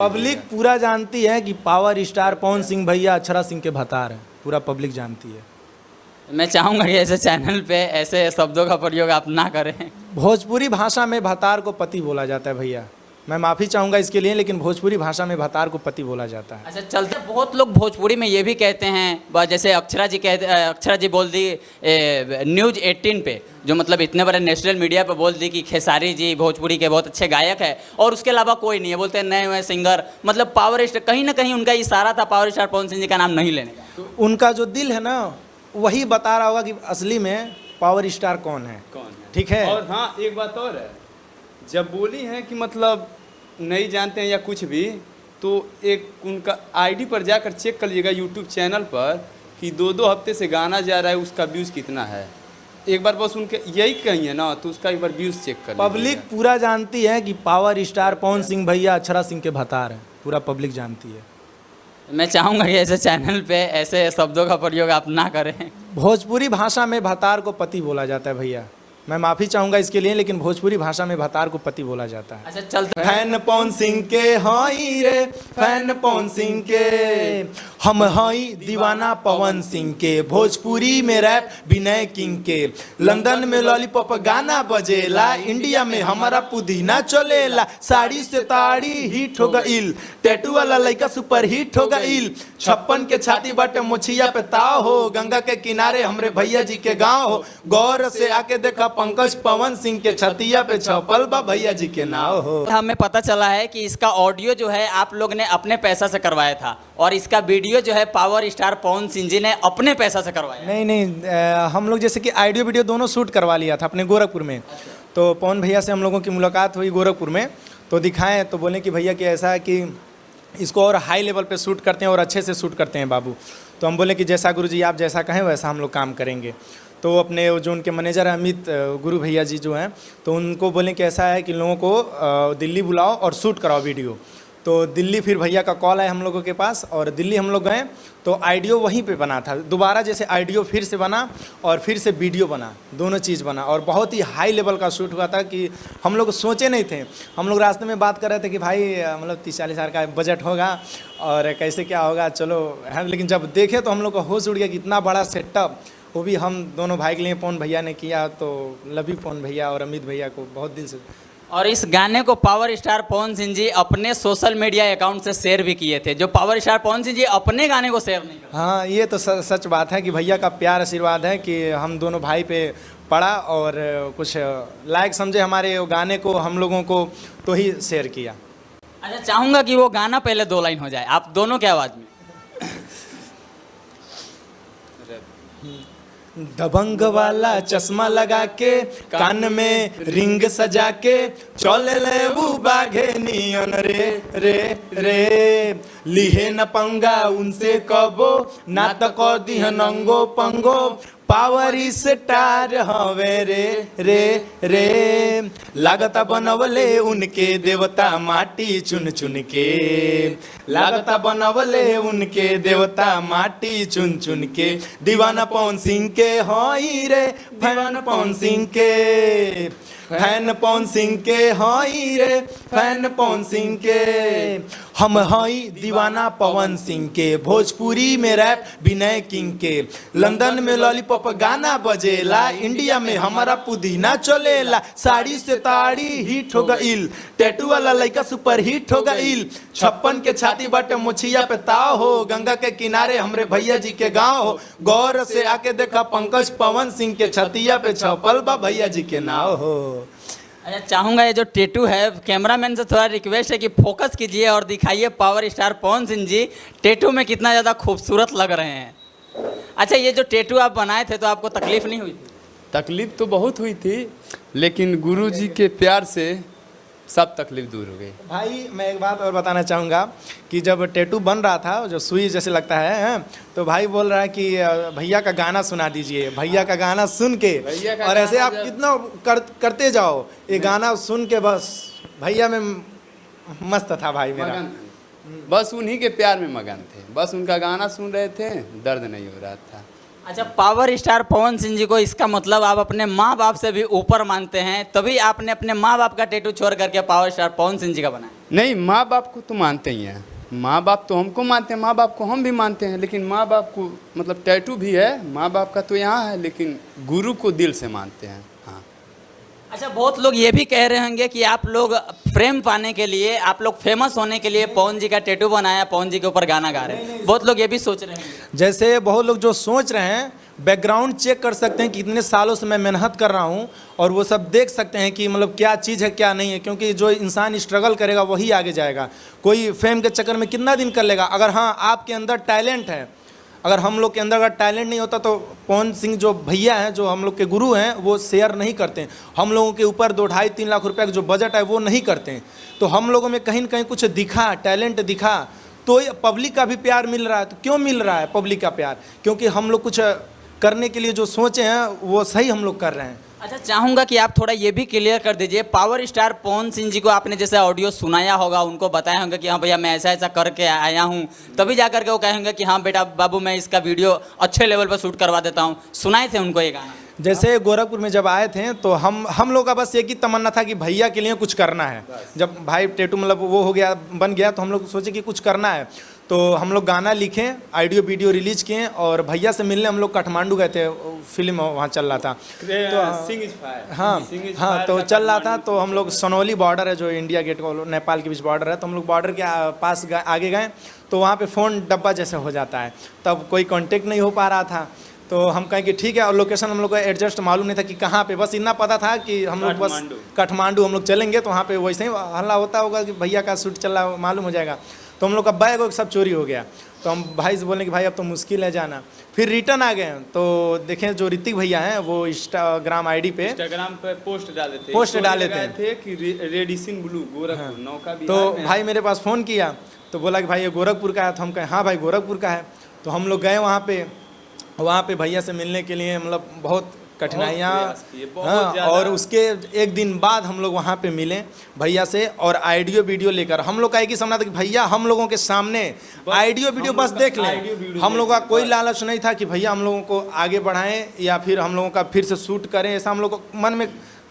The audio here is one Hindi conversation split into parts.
पब्लिक पूरा जानती है कि पावर स्टार पवन सिंह भैया अक्षरा सिंह के भतार हैं। पूरा पब्लिक जानती है। मैं चाहूँगा कि ऐसे चैनल पे ऐसे शब्दों का प्रयोग आप ना करें। भोजपुरी भाषा में भतार को पति बोला जाता है भैया। मैं माफ़ी चाहूँगा इसके लिए, लेकिन भोजपुरी भाषा में भतार को पति बोला जाता है। अच्छा, चलते बहुत लोग भोजपुरी में ये भी कहते हैं, जैसे अक्षरा जी बोल दी न्यूज़ 18 पे, जो मतलब इतने बड़े नेशनल मीडिया पे बोल दी कि खेसारी जी भोजपुरी के बहुत अच्छे गायक है और उसके अलावा कोई नहीं है। बोलते हैं नए सिंगर, मतलब पावर स्टार। कहीं ना कहीं उनका इशारा था पावर स्टार पवन सिंह जी का नाम नहीं लेने का। उनका जो दिल है ना, वही बता रहा होगा कि असली में पावर स्टार कौन है। ठीक है। और हाँ, एक बात और है, जब बोली है कि मतलब नहीं जानते हैं या कुछ भी, तो एक उनका आईडी पर जाकर चेक कर लीजिएगा यूट्यूब चैनल पर कि 2-2 हफ्ते से गाना जा रहा है, उसका व्यूज़ कितना है। एक बार बस उनके यही कहिए ना, तो उसका एक बार व्यूज़ चेक कर लीजिएगा। पब्लिक पूरा जानती है कि पावर स्टार पवन सिंह भैया अक्षरा सिंह के भतार हैं। पूरा पब्लिक जानती है। मैं चाहूँगा कि ऐसे चैनल पे ऐसे शब्दों का प्रयोग आप ना करें। भोजपुरी भाषा में भतार को पति बोला जाता है भैया। मैं माफ़ी चाहूँगा इसके लिए, लेकिन भोजपुरी भाषा में भतार को पति बोला जाता है। अच्छा, चलते फैन पवन सिंह के हई रे, फैन पवन सिंह के, हम हई दीवाना पवन सिंह के। भोजपुरी में रैप विनय किंग के, लंदन में लॉलीपॉप गाना बजेला, इंडिया में हमारा पुदीना चलेला। साड़ी से ताड़ी हिट हो गईल, टैटू वाला लड़का सुपर हिट हो गईल। 56 के छाती बाटे मोछिया पे ताव हो, गंगा के किनारे हमरे भैया जी के गाँव हो। गौर से आके देखा पंकज पवन सिंह के छतिया पे छपल बा भैया जी के नाव हो। हमें पता चला है कि इसका ऑडियो जो है आप लोग ने अपने पैसा से करवाया था और इसका वीडियो जो है पावर स्टार पवन सिंह जी ने अपने पैसा से करवाया। नहीं, हम लोग जैसे कि ऑडियो वीडियो दोनों शूट करवा लिया था अपने गोरखपुर में। तो पवन भैया से हम लोगों की मुलाकात हुई गोरखपुर में, तो दिखाएं तो बोले कि भैया कि ऐसा है कि इसको और हाई लेवल पे शूट करते हैं और अच्छे से शूट करते हैं बाबू। तो हम बोले कि जैसा गुरुजी आप जैसा कहें वैसा हम लोग काम करेंगे। तो अपने जो उनके मैनेजर हैं अमित गुरु भैया जी जो हैं, तो उनको बोलें कि ऐसा है कि लोगों को दिल्ली बुलाओ और शूट कराओ वीडियो। तो दिल्ली फिर भैया का कॉल आया हम लोगों के पास और दिल्ली हम लोग गए, तो ऑडियो वहीं पे बना था। दोबारा जैसे ऑडियो फिर से बना और फिर से वीडियो बना, दोनों चीज़ बना और बहुत ही हाई लेवल का शूट हुआ था कि हम लोग सोचे नहीं थे। हम लोग रास्ते में बात कर रहे थे कि भाई मतलब 30-40 हज़ार का बजट होगा और कैसे क्या होगा, चलो है। लेकिन जब देखे तो हम लोग का होश उड़ गया कि इतना बड़ा सेटअप, वो भी हम दोनों भाई के लिए पवन भैया ने किया। तो लव यू पवन भैया और अमित भैया को बहुत दिल से। और इस गाने को पावर स्टार पवन सिंह जी अपने सोशल मीडिया अकाउंट से शेयर भी किए थे, जो पावर स्टार पवन सिंह जी अपने गाने को शेयर नहीं करते। हाँ, ये तो सच बात है कि भैया का प्यार आशीर्वाद है कि हम दोनों भाई पे पड़ा और कुछ लायक समझे हमारे गाने को, हम लोगों को, तो ही शेयर किया। अच्छा, चाहूँगा कि वो गाना पहले 2 लाइन हो जाए आप दोनों के आवाज़ में। दबंग वाला चश्मा लगा के, कान में रिंग सजा के, चले ले बाघे नियन रे रे रे। लिहे न पंगा उनसे कबो, ना तो कह दी नंगो पंगो। पावर स्टार हवे रे रे रे। लागता बनवले उनके देवता माटी चुन चुन के, लागता बनवले उनके देवता माटी चुन चुन के। दीवाना पवन सिंह के हई रे, फैन पवन सिंह के, फैन पवन सिंह के हई रे, फैन पवन सिंह के। हम हई दीवाना पवन सिंह के। भोजपुरी में रैप विनय किंग के, लंदन में लॉलीपॉप गाना बजेला, इंडिया में हमारा पुदीना चलेला। साड़ी से ताड़ी हिट हो गईल, टैटू वाला लड़का सुपर हिट हो गईल। 56 के छाती बाटे मोछिया पे ताव हो, गंगा के किनारे हमरे भैया जी के गाँव हो। गौर से आके देखा पंकज पवन सिंह के छतिया पे छपल बा भैया जी के नाव हो। अच्छा, चाहूँगा ये जो टेटू है, कैमरामैन से थोड़ा रिक्वेस्ट है कि फोकस कीजिए और दिखाइए power star Pawan Singh ji tattoo में कितना ज़्यादा खूबसूरत लग रहे हैं। अच्छा, ये जो टेटू आप बनाए थे तो आपको तकलीफ नहीं हुई थी? तकलीफ तो बहुत हुई थी, लेकिन गुरुजी के प्यार से सब तकलीफ दूर हो गई। भाई मैं एक बात और बताना चाहूँगा कि जब टैटू बन रहा था, जो सुई जैसे लगता है, तो भाई बोल रहा है कि भैया का गाना सुना दीजिए। भैया का गाना सुन के और ऐसे आप कितना करते जाओ, ये गाना सुन के बस भैया में मस्त था भाई मेरा। बस उन्हीं के प्यार में मगन थे, बस उनका गाना सुन रहे थे, दर्द नहीं हो रहा था। अच्छा, पावर स्टार पवन सिंह जी को इसका मतलब आप अपने माँ बाप से भी ऊपर मानते हैं, तभी आपने अपने माँ बाप का टैटू छोड़ करके पावर स्टार पवन सिंह जी का बनाया। नहीं, माँ बाप को तो मानते ही हैं, माँ बाप तो हमको मानते हैं, माँ बाप को हम भी मानते हैं, लेकिन माँ बाप को मतलब टैटू भी है, माँ बाप का तो यहाँ है, लेकिन गुरु को दिल से मानते हैं। हाँ। अच्छा, बहुत लोग ये भी कह रहे होंगे कि आप लोग फ्रेम पाने के लिए, आप लोग फेमस होने के लिए पवन जी का टैटू बनाया, पवन जी के ऊपर गाना गा रहे हैं, बहुत लोग ये भी सोच रहे हैं। जैसे बहुत लोग जो सोच रहे हैं, बैकग्राउंड चेक कर सकते हैं कि कितने सालों से मैं मेहनत कर रहा हूं, और वो सब देख सकते हैं कि मतलब क्या चीज़ है क्या नहीं है, क्योंकि जो इंसान स्ट्रगल करेगा वही आगे जाएगा। कोई फेम के चक्कर में कितना दिन कर लेगा। अगर हाँ आपके अंदर टैलेंट है, अगर हम लोग के अंदर अगर टैलेंट नहीं होता तो पवन सिंह जो भैया हैं, जो हम लोग के गुरु हैं, वो शेयर नहीं करते हैं। हम लोगों के ऊपर 2-2.5-3 लाख रुपए का जो बजट है वो नहीं करते हैं। तो हम लोगों में कहीं ना कहीं कुछ दिखा, टैलेंट दिखा, तो पब्लिक का भी प्यार मिल रहा है। तो क्यों मिल रहा है पब्लिक का प्यार? क्योंकि हम लोग कुछ करने के लिए जो सोचे हैं वो सही हम लोग कर रहे हैं। अच्छा, चाहूँगा कि आप थोड़ा ये भी क्लियर कर दीजिए, पावर स्टार पवन सिंह जी को आपने जैसे ऑडियो सुनाया होगा, उनको बताया होगा कि हाँ भैया मैं ऐसा ऐसा करके आया हूँ, तभी जा करके वो कहेंगे कि हाँ बेटा बाबू मैं इसका वीडियो अच्छे लेवल पर शूट करवा देता हूँ। सुनाए थे उनको ये गाना? जैसे गोरखपुर में जब आए थे तो हम लोग का बस एक ही तमन्ना था कि भैया के लिए कुछ करना है। जब भाई टैटू मतलब वो हो गया, बन गया, तो हम लोग सोचे कि कुछ करना है। तो हम लोग गाना लिखे, ऑडियो वीडियो रिलीज किए, और भैया से मिलने हम लोग काठमांडू गए थे, फिल्म वहाँ चल रहा था। तो सिंह इज फायर। हाँ तो चल रहा था। तो हम लोग सनौली बॉर्डर है जो इंडिया गेट को नेपाल के बीच बॉर्डर है, तो हम लोग बॉर्डर के पास आगे गए, तो वहाँ पे फ़ोन डब्बा जैसे हो जाता है, तब कोई कांटेक्ट नहीं हो पा रहा था। तो हम कहें कि ठीक है, और लोकेशन हम लोग को एडजस्ट मालूम नहीं था कि कहाँ पे, बस इतना पता था कि हम लोग बस काठमांडू हम लोग चलेंगे, तो वहाँ पे वैसे ही हल्ला होता होगा कि भैया का शूट चल रहा, मालूम हो जाएगा। तो हम लोग का बैग वैग सब चोरी हो गया। तो हम भाई से बोले कि भाई अब तो मुश्किल है जाना। फिर रिटर्न आ गए, तो देखें जो ऋतिक भैया हैं वो इंस्टाग्राम आईडी पे पोस्ट डाले थे कि रेडिसन ब्लू गोरखपुर नौका भी। तो भाई मेरे पास फ़ोन किया, तो बोला कि भाई ये गोरखपुर का है। तो हम कहें हाँ भाई गोरखपुर का है। तो हम लोग गए वहाँ पे भैया से मिलने के लिए, मतलब बहुत कठिनाइयाँ। हाँ, और उसके एक दिन बाद हम लोग वहाँ पे मिले भैया से, और ऑडियो वीडियो लेकर। हम लोग का एक ही समझा था कि भैया हम लोगों के सामने ऑडियो वीडियो बस देख लें। हम लोगों का कोई लालच नहीं था कि भैया हम लोगों को आगे बढ़ाएं या फिर हम लोगों का फिर से शूट करें, ऐसा हम लोग को मन में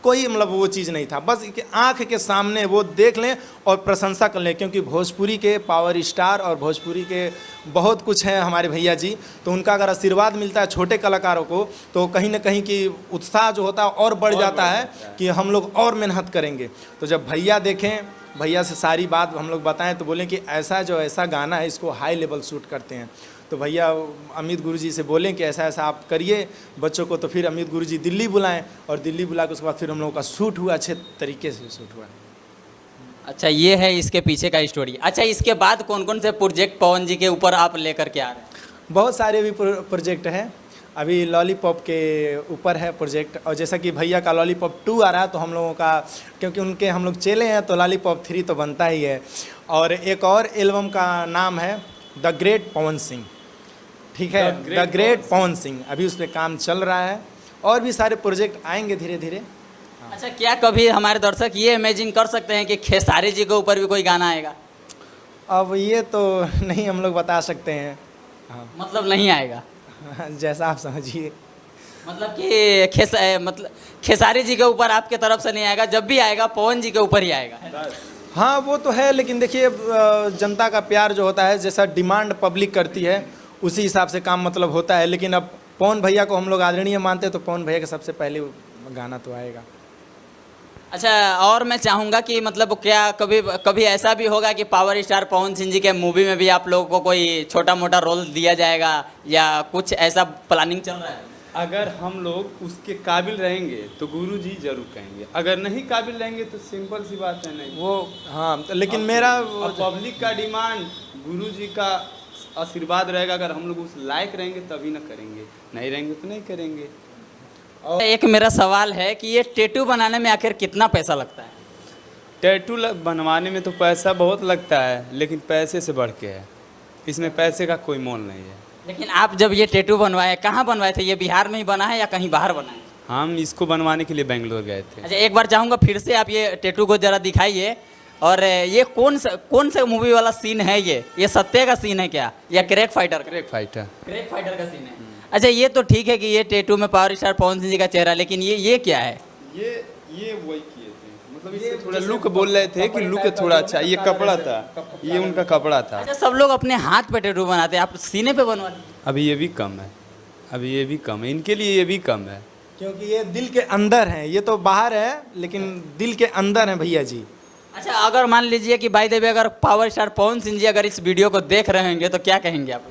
कोई मतलब वो चीज़ नहीं था। बस आँख के सामने वो देख लें और प्रशंसा कर लें, क्योंकि भोजपुरी के पावर स्टार और भोजपुरी के बहुत कुछ हैं हमारे भैया जी। तो उनका अगर आशीर्वाद मिलता है छोटे कलाकारों को, तो कहीं ना कहीं की उत्साह जो होता है और बढ़ जाता है कि हम लोग और मेहनत करेंगे। तो जब भैया देखें, भैया से सारी बात हम लोग बताएं, तो बोलें कि ऐसा गाना है इसको हाई लेवल शूट करते हैं। तो भैया अमित गुरुजी से बोलें कि ऐसा ऐसा आप करिए बच्चों को। तो फिर अमित गुरुजी दिल्ली बुलाएं, और दिल्ली बुला के उसके बाद फिर हम लोगों का शूट हुआ, अच्छे तरीके से शूट हुआ। अच्छा, ये है इसके पीछे का स्टोरी। अच्छा, इसके बाद कौन कौन से प्रोजेक्ट पवन जी के ऊपर आप लेकर के आ रहे हैं? बहुत सारे भी प्रोजेक्ट हैं। अभी लॉलीपॉप के ऊपर है प्रोजेक्ट, और जैसा कि भैया का लॉलीपॉप 2 आ रहा है, तो हम लोगों का क्योंकि उनके हम लोग चेले हैं तो लॉलीपॉप 3 तो बनता ही है। और एक और एल्बम का नाम है द ग्रेट पवन सिंह, ठीक है, द ग्रेट पवन सिंह। अभी उस पर काम चल रहा है, और भी सारे प्रोजेक्ट आएंगे धीरे धीरे। अच्छा, क्या कभी हमारे दर्शक ये इमेजिन कर सकते हैं कि खेसारी जी के ऊपर भी कोई गाना आएगा? अब ये तो नहीं हम लोग बता सकते हैं। हाँ। मतलब नहीं आएगा? जैसा आप समझिए। मतलब कि खेसारी जी के ऊपर आपके तरफ से नहीं आएगा, जब भी आएगा पवन जी के ऊपर ही आएगा। हाँ वो तो है, लेकिन देखिए जनता का प्यार जो होता है, जैसा डिमांड पब्लिक करती है उसी हिसाब से काम मतलब होता है। लेकिन अब पवन भैया को हम लोग आदरणीय मानते हैं, तो पवन भैया के सबसे पहले गाना तो आएगा। अच्छा, और मैं चाहूँगा कि मतलब क्या कभी ऐसा भी होगा कि पावर स्टार पवन सिंह जी के मूवी में भी आप लोगों को कोई छोटा मोटा रोल दिया जाएगा, या कुछ ऐसा प्लानिंग चल रहा है? अगर हम लोग उसके काबिल रहेंगे तो गुरु जी जरूर कहेंगे, अगर नहीं काबिल रहेंगे तो सिंपल सी बात है नहीं वो। हाँ तो लेकिन मेरा पब्लिक का डिमांड, गुरु जी का आशीर्वाद रहेगा। अगर हम लोग उस लायक रहेंगे तभी ना करेंगे, नहीं रहेंगे तो नहीं करेंगे। और एक मेरा सवाल है कि ये टैटू बनाने में आखिर कितना पैसा लगता है? टैटू बनवाने में तो पैसा बहुत लगता है, लेकिन पैसे से बढ़ के है, इसमें पैसे का कोई मोल नहीं है। लेकिन आप जब ये टैटू बनवाए, कहाँ बनवाए थे? ये बिहार में ही बना है या कहीं बाहर बना है? हम इसको बनवाने के लिए बेंगलोर गए थे। अच्छा, एक बार चाहूँगा फिर से आप ये टैटू को ज़रा दिखाइए। और ये कौन सा मूवी वाला सीन है? ये सत्य का सीन है क्या, या क्रैक फाइटर? क्रैक फाइटर का सीन है। अच्छा ये तो ठीक है कि ये टैटू में पावर स्टार पवन सिंह जी का चेहरा, लेकिन ये क्या है? ये वही किए थे, मतलब इससे थोड़ा लुक बोल रहे थे कि लुक थोड़ा अच्छा, ये कपड़ा था, ये उनका कपड़ा था। अच्छा सब लोग अपने हाथ पे टैटू बनाते हैं, आप सीने पे बनवा लिए? अभी ये भी कम है, अभी ये भी कम है, इनके लिए ये भी कम है। क्योंकि ये दिल के अंदर है, ये तो बाहर है लेकिन दिल के अंदर है भैया जी। अच्छा अगर मान लीजिए कि भाई देवी अगर पावर स्टार पवन सिंह जी अगर इस वीडियो को देख रहे होंगे तो क्या कहेंगे आप?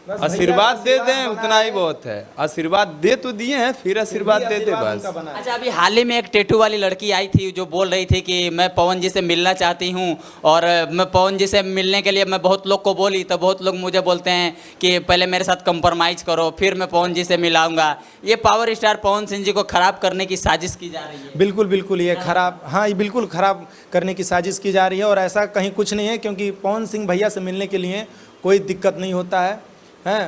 आशीर्वाद दे दें उतना ही बहुत है, आशीर्वाद दे तो दिए हैं, फिर आशीर्वाद दे दे बस। अच्छा अभी हाल ही में एक टैटू वाली लड़की आई थी जो बोल रही थी कि मैं पवन जी से मिलना चाहती हूँ और मैं पवन जी से मिलने के लिए मैं बहुत लोग को बोली तो बहुत लोग मुझे बोलते हैं कि पहले मेरे साथ कंप्रोमाइज़ करो फिर मैं पवन जी से मिलाऊंगा। ये पावर स्टार पवन सिंह जी को खराब करने की साजिश की जा रही है। बिल्कुल बिल्कुल ये खराब, हाँ ये बिल्कुल खराब करने की साजिश की जा रही है और ऐसा कहीं कुछ नहीं है, क्योंकि पवन सिंह भैया से मिलने के लिए कोई दिक्कत नहीं होता है, हैं?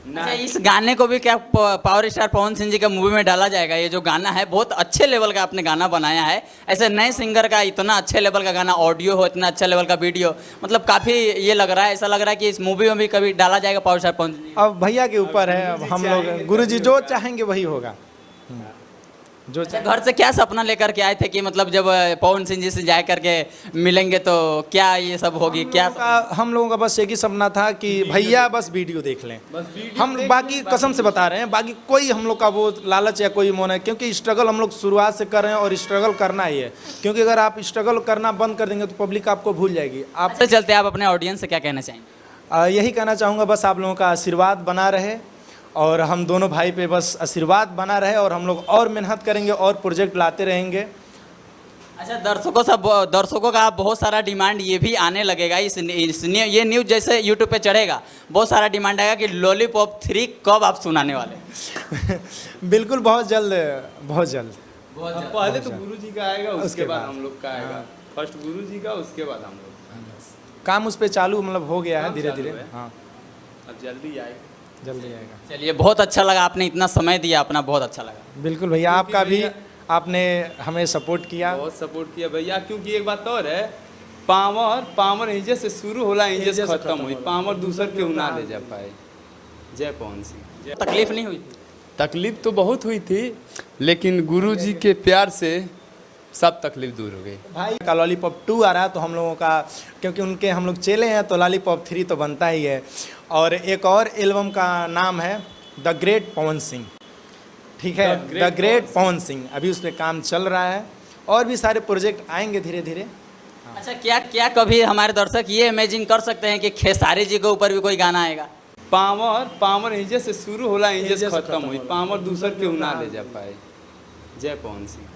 अच्छा इस गाने को भी क्या पावर स्टार पवन सिंह जी का मूवी में डाला जाएगा? ये जो गाना है बहुत अच्छे लेवल का आपने गाना बनाया है, ऐसे नए सिंगर का इतना अच्छे लेवल का गाना, ऑडियो हो, इतना अच्छा लेवल का वीडियो, मतलब काफ़ी ये लग रहा है, ऐसा लग रहा है कि इस मूवी में भी कभी डाला जाएगा पावर स्टार पवन सिंह जी? अब भैया के ऊपर है, अब हम लोग गुरुजी जो चाहेंगे वही होगा। जो अच्छा घर से क्या सपना लेकर के आए थे कि मतलब जब पवन सिंह जी से जा करके मिलेंगे तो क्या ये सब होगी? क्या हम लोगों का बस एक ही सपना था कि भैया बस वीडियो देख लें, हम बाकी कसम से बता रहे हैं, बाकी कोई हम लोग का वो लालच या कोई मोह है, क्योंकि स्ट्रगल हम लोग शुरुआत से कर रहे हैं और स्ट्रगल करना ही है, क्योंकि अगर आप स्ट्रगल करना बंद कर देंगे तो पब्लिक आपको भूल जाएगी। आप आपसे चलते आप अपने ऑडियंस से क्या कहना चाहेंगे? यही कहना चाहूँगा, बस आप लोगों का आशीर्वाद बना रहे और हम दोनों भाई पे बस आशीर्वाद बना रहे और हम लोग और मेहनत करेंगे और प्रोजेक्ट लाते रहेंगे। अच्छा दर्शकों का बहुत सारा डिमांड ये भी आने लगेगा ये न्यूज़ जैसे यूट्यूब पे चढ़ेगा बहुत सारा डिमांड आएगा कि लॉलीपॉप 3 कब आप सुनाने वाले? बिल्कुल बहुत जल्द, बहुत जल्द। पहले तो गुरु जी का आएगा, उसके बाद हम लोग का आएगा। फर्स्ट गुरु जी का, उसके बाद हम लोग। काम उस पर चालू मतलब हो गया है धीरे धीरे, हाँ अब जल्दी आएगा, जल्दी आएगा। चलिए बहुत अच्छा लगा, आपने इतना समय दिया अपना, बहुत अच्छा लगा। बिल्कुल भैया, आपका भी, आपने हमें सपोर्ट किया, बहुत सपोर्ट किया भैया। क्योंकि एक बात और है, पावर इंजे से शुरू होला, इंजे से खत्म हुई, पावर दूसर क्यों ना ले जा पाए। जय पवन सिंह। तकलीफ नहीं हुई थी? तकलीफ तो बहुत हुई थी, लेकिन गुरु जी के प्यार से सब तकलीफ दूर हो गई। भाई का लॉलीपॉप 2 आ रहा है तो हम लोगों का, क्योंकि उनके हम लोग चेले हैं तो लॉलीपॉप 3 तो बनता ही है। और एक और एल्बम का नाम है द ग्रेट पवन सिंह, ठीक है, द ग्रेट पवन सिंह, अभी उस पर काम चल रहा है और भी सारे प्रोजेक्ट आएंगे धीरे धीरे। अच्छा क्या कभी हमारे दर्शक ये इमेजिन कर सकते हैं कि खेसारी जी के ऊपर भी कोई गाना आएगा? पावर इंजे से शुरू होला, इंजे से खत्म हुई, पावर दूसर क्यों ना ले जा पाए। जय पवन सिंह।